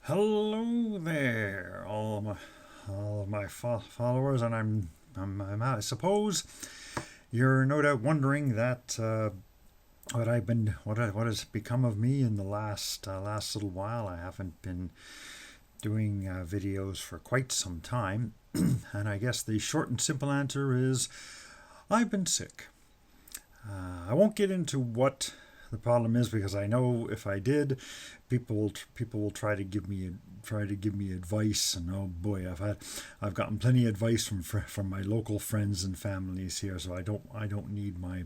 Hello there, all my followers, and I suppose you're no doubt wondering that what has become of me in the last little while. I haven't been doing videos for quite some time, and I guess the short and simple answer is I've been sick. I won't get into what the problem is because I know if I did, people will try to give me advice, and oh boy, I've gotten plenty of advice from my local friends and families here, so I don't need my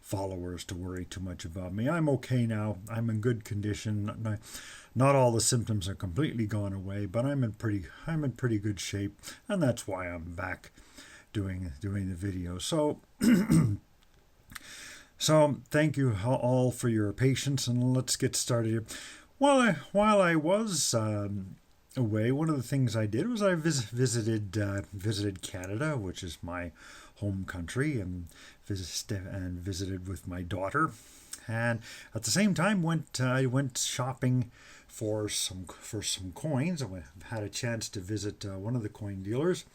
followers to worry too much about me. I'm okay now. I'm in good condition. Not all the symptoms are completely gone away, but I'm in pretty good shape, and that's why I'm back doing the video. So thank you all for your patience, and let's get started here. While I was away, one of the things I did was I visited Canada, which is my home country, and visited with my daughter, and at the same time I went shopping for some coins. I had a chance to visit one of the coin dealers,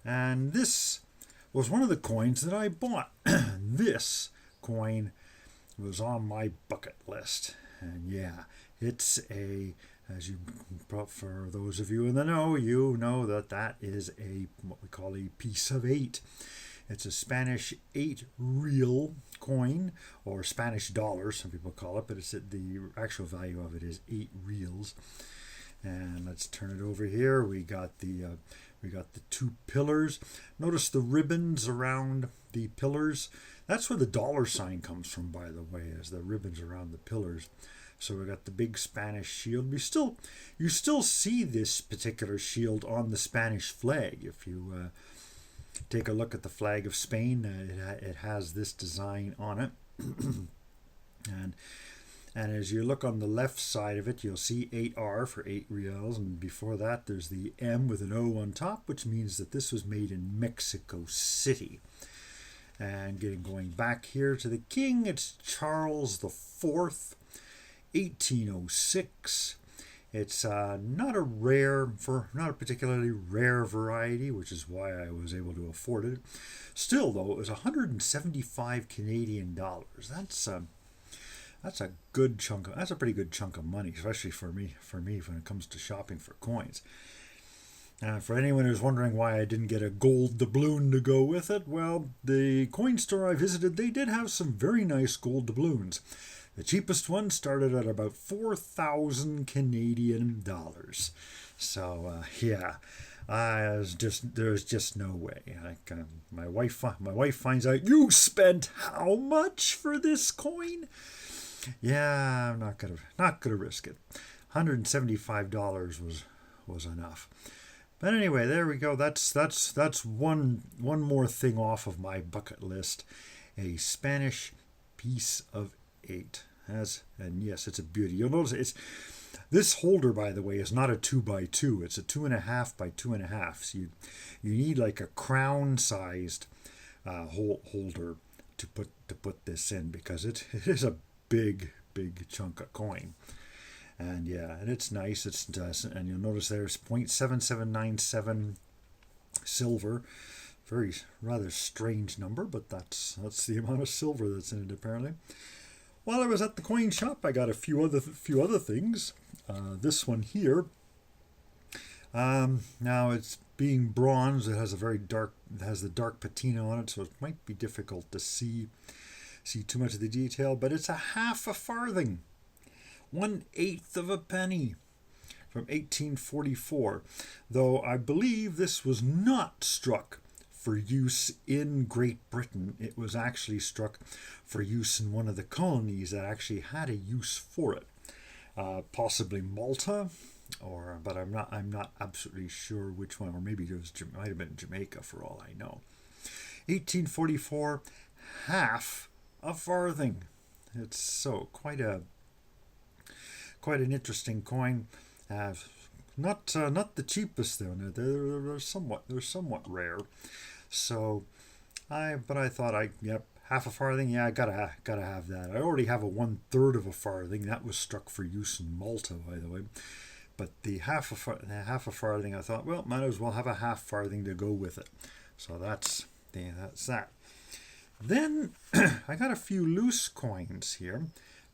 and this was one of the coins that I bought. This coin was on my bucket list, and yeah, it's for those of you in the know, you know that is what we call a piece of 8. It's a Spanish 8 real coin, or Spanish dollar, some people call it, but the actual value of it is 8 reals. And let's turn it over here. We got the 2 pillars. Notice the ribbons around the pillars. That's where the dollar sign comes from, by the way, is the ribbons around the pillars. So we got the big Spanish shield. You still see this particular shield on the Spanish flag. If you take a look at the flag of Spain, it has this design on it. and as you look on the left side of it, you'll see 8R for 8 reals, and before that there's the M with an O on top, which means that this was made in Mexico City. And going back here to the king, it's Charles the Fourth, 1806. It's not a particularly rare variety, which is why I was able to afford it. Still, though, it was 175 Canadian dollars. That's a good chunk. That's a pretty good chunk of money, especially for me when it comes to shopping for coins. For anyone who's wondering why I didn't get a gold doubloon to go with it, well, the coin store I visited, they did have some very nice gold doubloons. The cheapest one started at about 4,000 Canadian dollars. So yeah, there's just no way. My wife finds out, you spent how much for this coin? Yeah, I'm not gonna risk it. $175 was enough. But anyway, there we go. That's one more thing off of my bucket list. A Spanish piece of 8. And yes, it's a beauty. You'll notice this holder, by the way, is not a 2x2. It's a 2.5 by 2.5. So you need like a crown-sized holder to put this in, because it is a big chunk of coin. And yeah, and it's nice. And you'll notice there's 0.7797 silver. Rather strange number, but that's the amount of silver that's in it apparently. While I was at the coin shop, I got a few other things. This one here. Now it's being bronze. It has the dark patina on it, so it might be difficult to see too much of the detail. But it's a half a farthing. 1/8 of a penny from 1844, though I believe this was not struck for use in Great Britain. It was actually struck for use in one of the colonies that actually had a use for it, possibly Malta, but I'm not absolutely sure which one, or maybe it might have been Jamaica for all I know. 1844, half a farthing. It's so quite an interesting coin. Not the cheapest though. They're somewhat rare. So I thought half a farthing. Yeah, I gotta have that. I already have a 1/3 of a farthing that was struck for use in Malta, by the way. But the half a farthing, I thought, well, might as well have a half farthing to go with it. So that's that. Then I got a few loose coins here.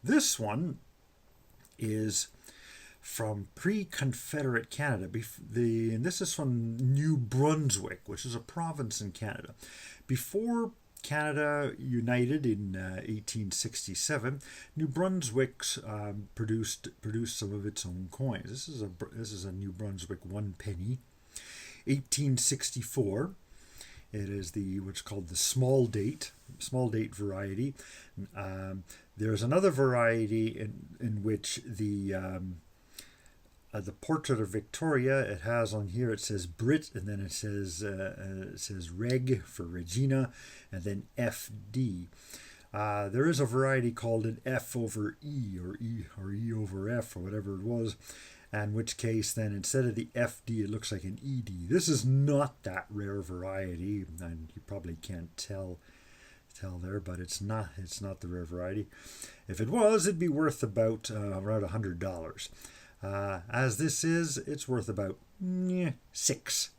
This one is from pre-Confederate Canada. And this is from New Brunswick, which is a province in Canada. Before Canada united in 1867, New Brunswick produced some of its own coins. This is a New Brunswick 1 penny, 1864. It is what's called the small date variety. There's another variety in which the portrait of Victoria, it has on here, it says Brit, and then it says Reg for Regina, and then FD. There is a variety called an F over E, or E over F, or whatever it was, in which case then instead of the FD it looks like an ED. This is not that rare variety, and you probably can't tell there, but it's not the rare variety. If it was, it'd be worth about around $100. As this is, it's worth about six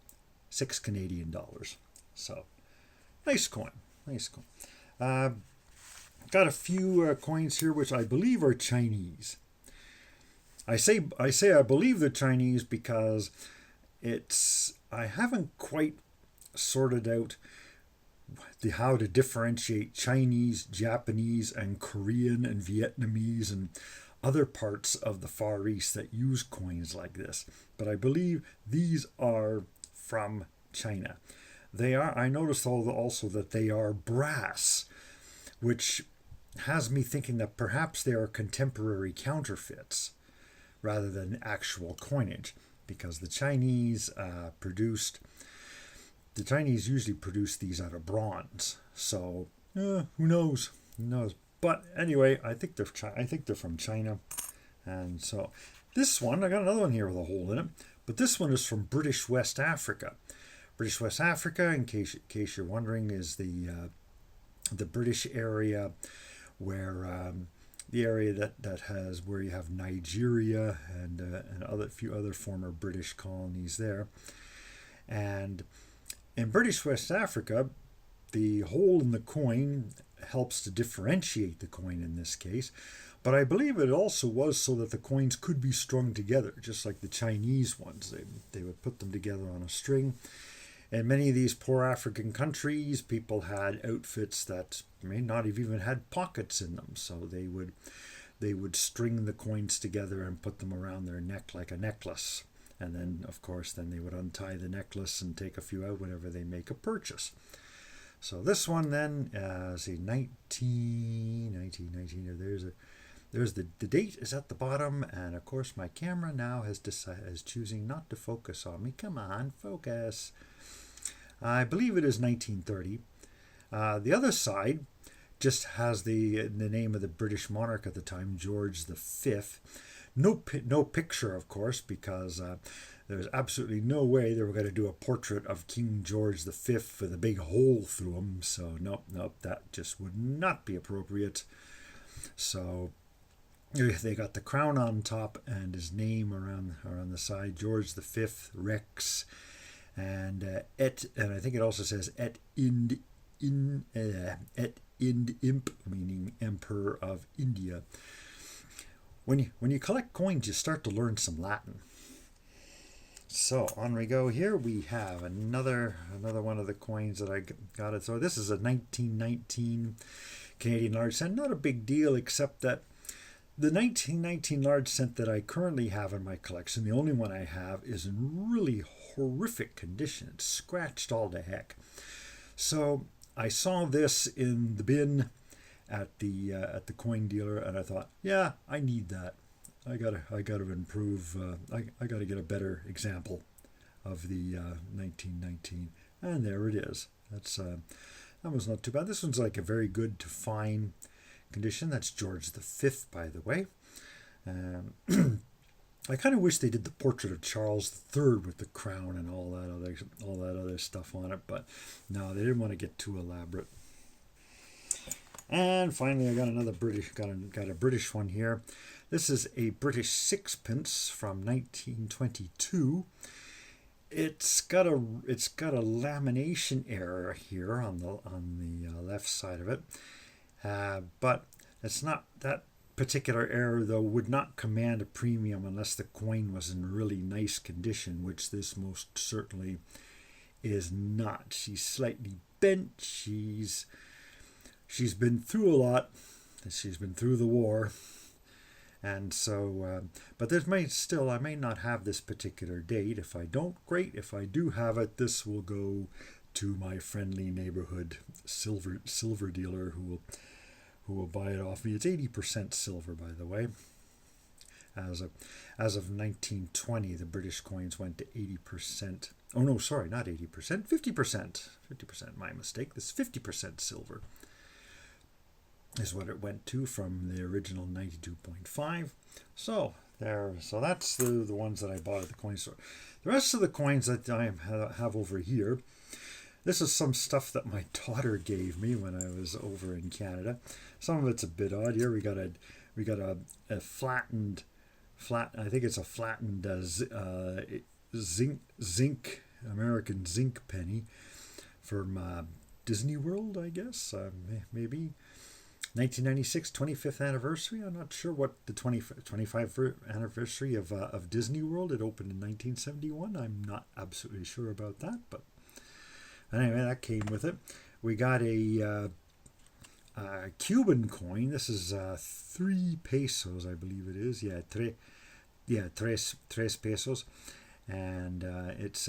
Canadian dollars. So nice coin. Got a few coins here which I believe are Chinese. I say I believe they're Chinese because I haven't quite sorted out how to differentiate Chinese, Japanese, and Korean, and Vietnamese, and other parts of the Far East that use coins like this. But I believe these are from China. I noticed also that they are brass, which has me thinking that perhaps they are contemporary counterfeits rather than actual coinage, because the Chinese usually produce these out of bronze. So who knows? But anyway, I think they're from China. And so this one, I got another one here with a hole in it, but this one is from British West Africa. British West Africa, in case you're wondering, is the British area where the area that has where you have Nigeria and a few other former British colonies there. And in British West Africa, the hole in the coin helps to differentiate the coin in this case, but I believe it also was so that the coins could be strung together, just like the Chinese ones. They would put them together on a string. In many of these poor African countries, people had outfits that may not have even had pockets in them, so they would string the coins together and put them around their neck like a necklace. And then, of course, they would untie the necklace and take a few out whenever they make a purchase. So this one then, see, 1919. There's the date is at the bottom, and of course my camera now is choosing not to focus on me. Come on, focus. I believe it is 1930. The other side just has the name of the British monarch at the time, George V. No picture, of course, because there's absolutely no way they were going to do a portrait of King George V with a big hole through him. So nope, that just would not be appropriate. So they got the crown on top and his name around the side, George V, Rex, and I think it also says et ind imp, meaning Emperor of India. When you collect coins, you start to learn some Latin. So on we go here. We have another one of the coins that I got it. So this is a 1919 Canadian large cent. Not a big deal, except that the 1919 large cent that I currently have in my collection, the only one I have, is in really horrific condition. It's scratched all to heck. So I saw this in the bin at the coin dealer, and I thought, yeah, I need that. I gotta improve. I gotta get a better example of the 1919, and there it is. That was not too bad. This one's like a very good to fine condition. That's George V, by the way. I kind of wish they did the portrait of Charles III with the crown and all that other stuff on it, but no, they didn't want to get too elaborate. And finally, I got another British, got a British one here. This is a British sixpence from 1922. It's got a lamination error here on the left side of it, but it's not that particular error though would not command a premium unless the coin was in really nice condition, which this most certainly is not. She's slightly bent. She's been through a lot. She's been through the war. And so, but I may not have this particular date. If I don't, great. If I do have it, this will go to my friendly neighborhood silver dealer who will buy it off me. It's 80% silver, by the way. As of 1920, the British coins went to 80%. Oh no, sorry, not 80%, 50%. 50%, my mistake. This 50% silver is what it went to from the original 92.5. So that's the ones that I bought at the coin store. The rest of the coins that I have over here, this is some stuff that my daughter gave me when I was over in Canada. Some of it's a bit odd. Here we got a flattened, I think it's a flattened zinc American zinc penny from Disney World, I guess, maybe. 1996 25th anniversary. I'm not sure what the 25th anniversary of Disney World. It opened in 1971. I'm not absolutely sure about that, but anyway, that came with it. We got a Cuban coin. This is 3 pesos, I believe it is. Tres pesos, and it's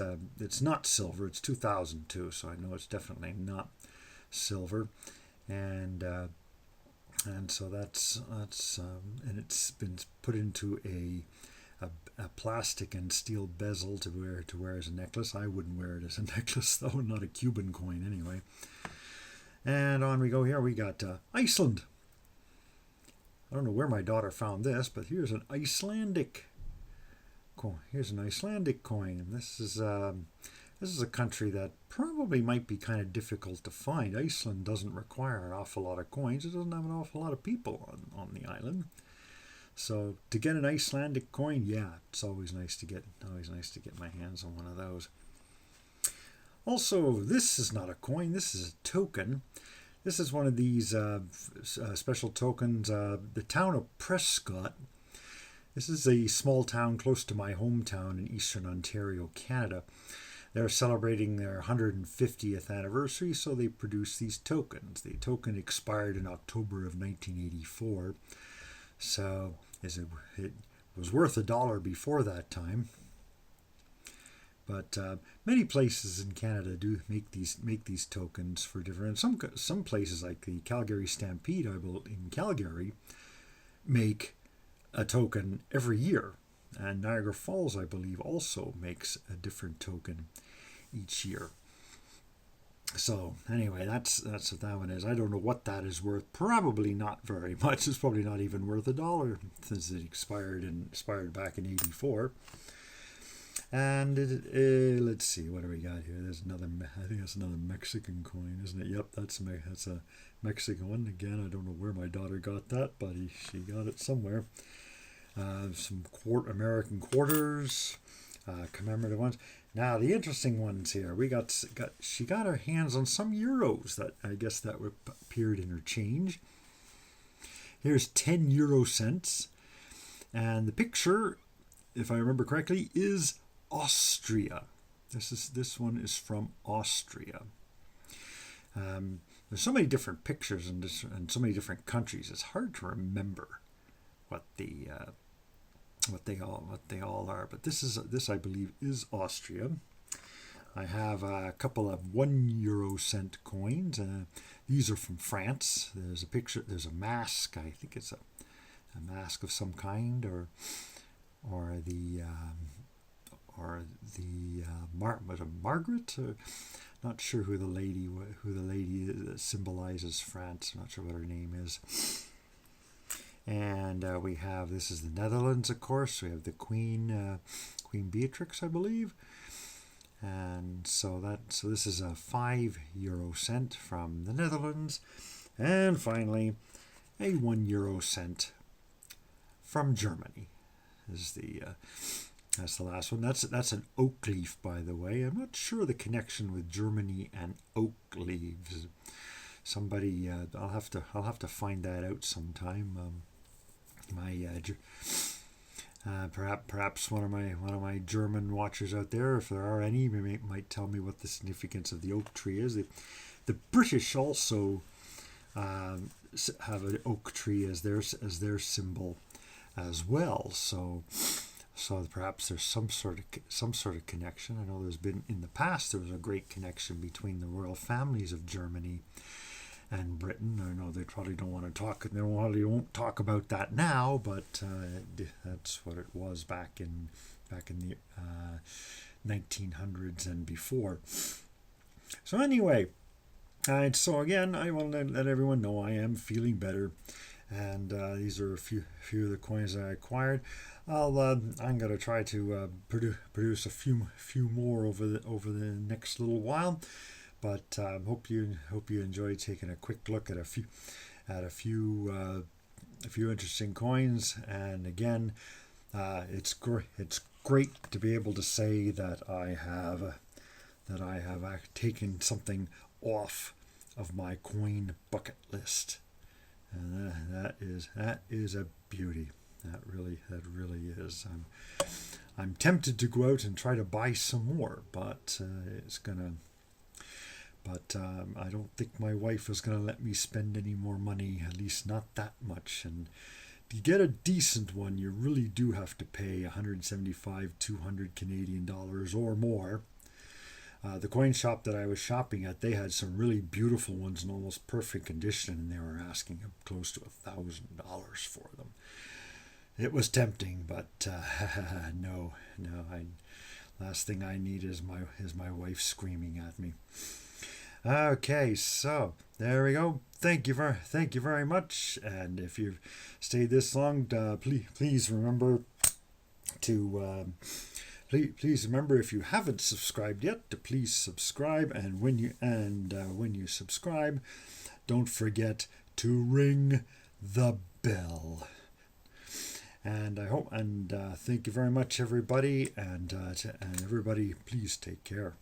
not silver. It's 2002, so I know it's definitely not silver, and so that's and it's been put into a plastic and steel bezel to wear as a necklace. I wouldn't wear it as a necklace though, not a Cuban coin anyway. And on we go here. We got Iceland. I don't know where my daughter found this, but here's an Icelandic coin. Here's an Icelandic coin. And this is a country that probably might be kind of difficult to find. Iceland doesn't require an awful lot of coins. It doesn't have an awful lot of people on the island. So to get an Icelandic coin, yeah, it's always nice to get my hands on one of those. Also, this is not a coin. This is a token. This is one of these special tokens. The town of Prescott. This is a small town close to my hometown in Eastern Ontario, Canada. They're celebrating their 150th anniversary, so they produce these tokens. The token expired in October of 1984, so it was worth $1 before that time. But many places in Canada do make these tokens for different. Some places like the Calgary Stampede, in Calgary, make a token every year. And Niagara Falls, I believe, also makes a different token each year. So anyway, that's what that one is. I don't know what that is worth. Probably not very much. It's probably not even worth $1 since it expired back in '84. And let's see, what do we got here? There's another. I think that's another Mexican coin, isn't it? Yep, that's a Mexican one. Again, I don't know where my daughter got that, but she got it somewhere. Some American quarters, commemorative ones. Now the interesting ones here. She got her hands on some euros that I guess that appeared in her change. Here's 10 euro cents, and the picture, if I remember correctly, is Austria. This one is from Austria. There's so many different pictures and so many different countries. It's hard to remember what they all are. But this I believe is Austria. I have a couple of 1 euro cent coins. These are from France. There's a picture. There's a mask. I think it's a mask of some kind, or the was it Margaret? Not sure who the lady that symbolizes France. I'm not sure what her name is. And we have, this is the Netherlands, of course. We have the Queen Beatrix, I believe. And so this is a 5 euro cent from the Netherlands. And finally, a 1 euro cent from Germany. Is the That's the last one. That's an oak leaf, by the way. I'm not sure the connection with Germany and oak leaves. Somebody, I'll have to find that out sometime. Perhaps one of my German watchers out there, if there are any, might tell me what the significance of the oak tree is. The British also have an oak tree as their symbol as well. So perhaps there's some sort of connection. I know there's been in the past there was a great connection between the royal families of Germany and Britain. I know they probably don't want to talk. They won't talk about that now, but that's what it was back in the 1900s and before. So anyway, so again, I want to let everyone know I am feeling better, and these are a few of the coins I acquired. I'm gonna try to produce a few more over the next little while, but hope you enjoy taking a quick look at a few interesting coins. And again, it's great to be able to say that I have taken something off of my coin bucket list, and that is a beauty. That really is. I'm tempted to go out and try to buy some more, but I don't think my wife is gonna let me spend any more money. At least not that much. And to get a decent one, you really do have to pay 175, 200 Canadian dollars or more. The coin shop that I was shopping at, they had some really beautiful ones in almost perfect condition, and they were asking close to $1,000 for them. It was tempting, but no. Last thing I need is my wife screaming at me. Okay, so there we go. Thank you very much. And if you've stayed this long, please remember to please remember, if you haven't subscribed yet, to please subscribe. And when you subscribe, don't forget to ring the bell. And I hope, and thank you very much, everybody, and everybody, please take care.